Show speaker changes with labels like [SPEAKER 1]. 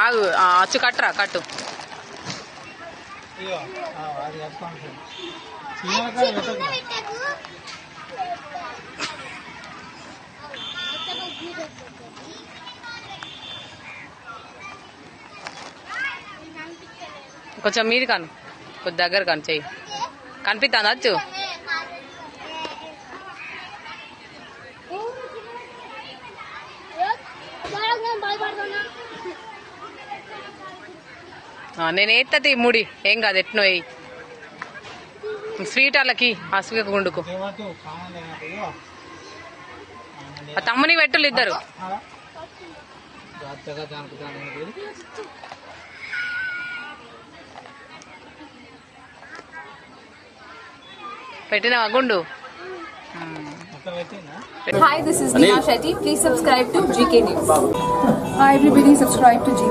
[SPEAKER 1] ఆగు అచ్చు కట్టరా కట్టు. కొంచెం మీది కాను, కొద్ది దగ్గర కాను, చెయ్యి కనిపిస్తాను అచ్చు. నేను ఎత్తది ముడి ఏం కాదు, ఎట్నో వేయి స్వీట్ వాళ్ళకి అసుక గుండుకు. తమ్ముని పెట్టులు ఇద్దరు. పెట్టినవా గుండు?
[SPEAKER 2] Hi, this is Neha Shetty. Please subscribe to GK News.
[SPEAKER 3] Hi everybody, subscribe to GK.